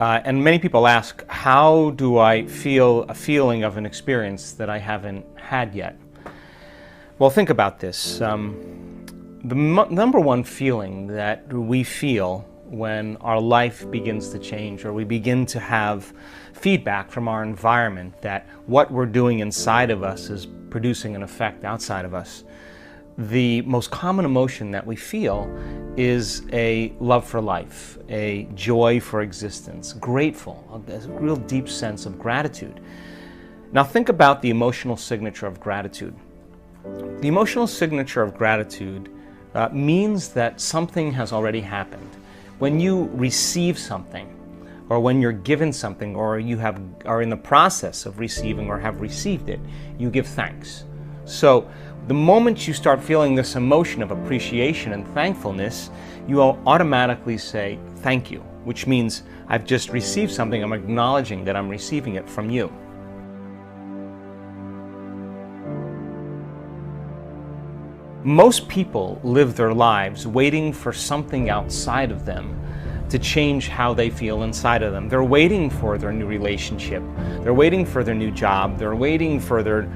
And many people ask, how do I feel a feeling of an experience that I haven't had yet? Well, think about this. The number one feeling that we feel when our life begins to change, or we begin to have feedback from our environment that what we're doing inside of us is producing an effect outside of us, the most common emotion that we feel is a love for life, a joy for existence, grateful, a real deep sense of gratitude. Now think about the emotional signature of gratitude. The emotional signature of gratitude means that something has already happened. When you receive something, or when you're given something, or you are in the process of receiving or have received it, you give thanks. So the moment you start feeling this emotion of appreciation and thankfulness, you will automatically say thank you, which means I've just received something. I'm acknowledging that I'm receiving it from you. Most people live their lives waiting for something outside of them to change how they feel inside of them. They're waiting for their new relationship. They're waiting for their new job. They're waiting for their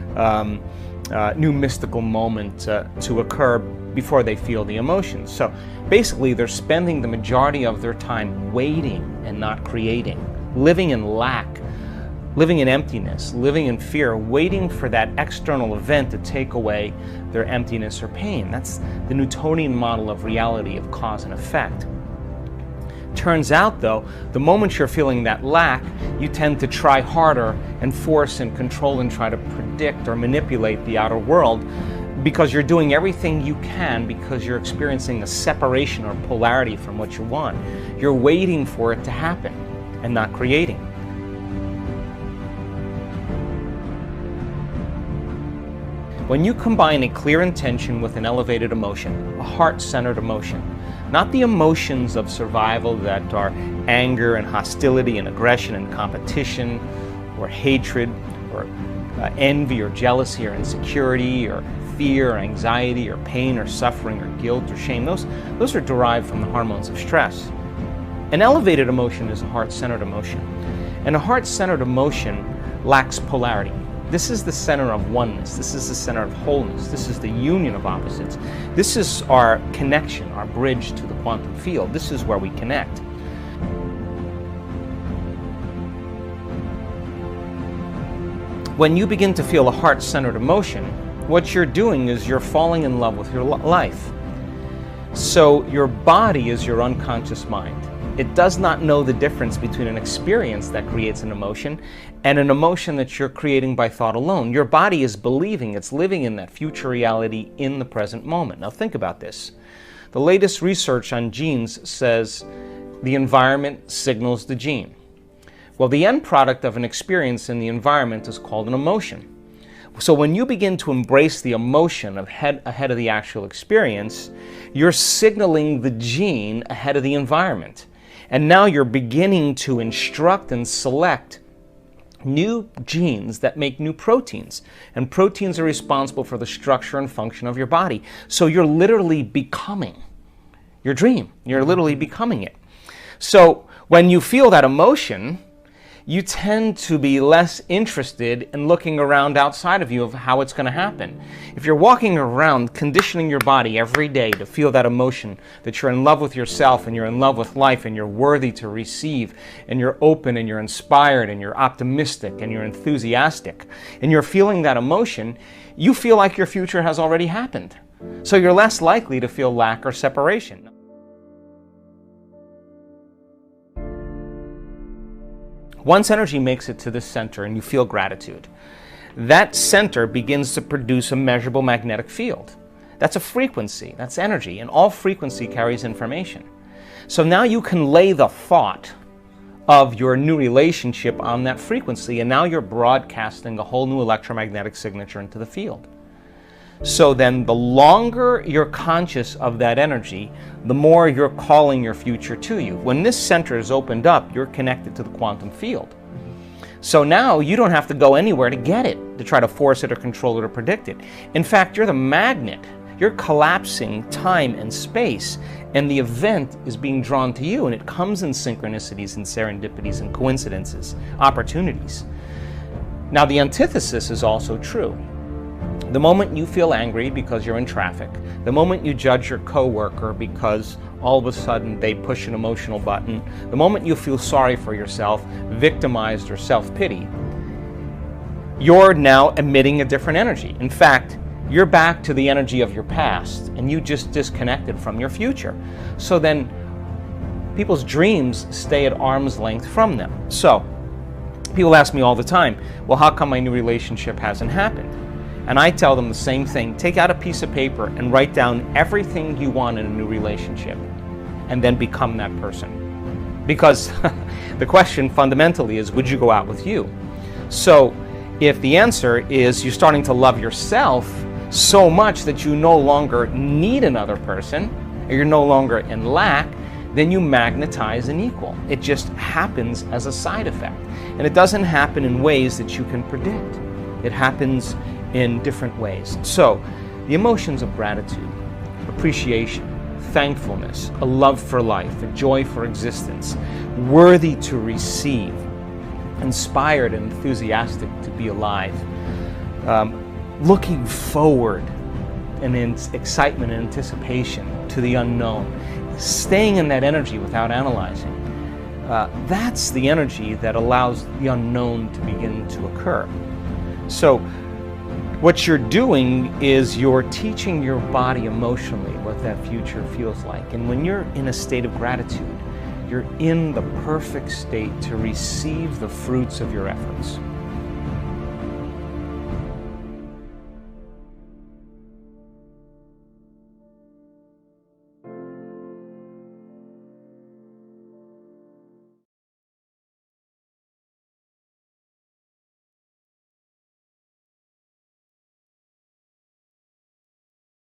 new mystical moment to occur before they feel the emotions. So basically, they're spending the majority of their time waiting and not creating, living in lack, living in emptiness, living in fear, waiting for that external event to take away their emptiness or pain. That's the Newtonian model of reality, of cause and effect. Turns out, though, the moment you're feeling that lack, you tend to try harder and force and control and try to predict or manipulate the outer world, because you're doing everything you can, because you're experiencing a separation or polarity from what you want. You're waiting for it to happen and not creating. When you combine a clear intention with an elevated emotion, a heart-centered emotion, not the emotions of survival that are anger and hostility and aggression and competition, or hatred, or envy or jealousy or insecurity or fear or anxiety or pain or suffering or guilt or shame. Those are derived from the hormones of stress. An elevated emotion is a heart-centered emotion. And a heart-centered emotion lacks polarity. This is the center of oneness. This is the center of wholeness. This is the union of opposites. This is our connection, our bridge to the quantum field. This is where we connect. When you begin to feel a heart-centered emotion, what you're doing is you're falling in love with your life. So your body is your unconscious mind. It does not know the difference between an experience that creates an emotion and an emotion that you're creating by thought alone. Your body is believing it's living in that future reality in the present moment. Now think about this. The latest research on genes says the environment signals the gene. Well, the end product of an experience in the environment is called an emotion. So when you begin to embrace the emotion ahead of the actual experience, you're signaling the gene ahead of the environment. And now you're beginning to instruct and select new genes that make new proteins. And proteins are responsible for the structure and function of your body. So you're literally becoming your dream. You're literally becoming it. So when you feel that emotion, you tend to be less interested in looking around outside of you of how it's going to happen. If you're walking around conditioning your body every day to feel that emotion, that you're in love with yourself and you're in love with life and you're worthy to receive and you're open and you're inspired and you're optimistic and you're enthusiastic and you're feeling that emotion, you feel like your future has already happened. So you're less likely to feel lack or separation. Once energy makes it to this center and you feel gratitude, that center begins to produce a measurable magnetic field. That's a frequency, that's energy, and all frequency carries information. So now you can lay the thought of your new relationship on that frequency, and now you're broadcasting a whole new electromagnetic signature into the field. So then the longer you're conscious of that energy, the more you're calling your future to you. When this center is opened up, you're connected to the quantum field. So now you don't have to go anywhere to get it, to try to force it or control it or predict it. In fact, you're the magnet You're collapsing time and space, and the event is being drawn to you, and it comes in synchronicities and serendipities and coincidences, opportunities. Now, the antithesis is also true. The moment you feel angry because you're in traffic, the moment you judge your coworker because all of a sudden they push an emotional button, the moment you feel sorry for yourself, victimized or self-pity, you're now emitting a different energy. In fact, you're back to the energy of your past, and you just disconnected from your future. So then people's dreams stay at arm's length from them. So people ask me all the time, well, how come my new relationship hasn't happened? And I tell them the same thing. Take out a piece of paper and write down everything you want in a new relationship, and then become that person. Because the question fundamentally is, would you go out with you? So if the answer is you're starting to love yourself so much that you no longer need another person, or you're no longer in lack, then you magnetize an equal. It just happens as a side effect. And it doesn't happen in ways that you can predict. It happens in different ways. So the emotions of gratitude, appreciation, thankfulness, a love for life, a joy for existence, worthy to receive, inspired and enthusiastic to be alive, looking forward and in excitement and anticipation to the unknown, staying in that energy without analyzing. That's the energy that allows the unknown to begin to occur. So what you're doing is you're teaching your body emotionally what that future feels like. And when you're in a state of gratitude, you're in the perfect state to receive the fruits of your efforts.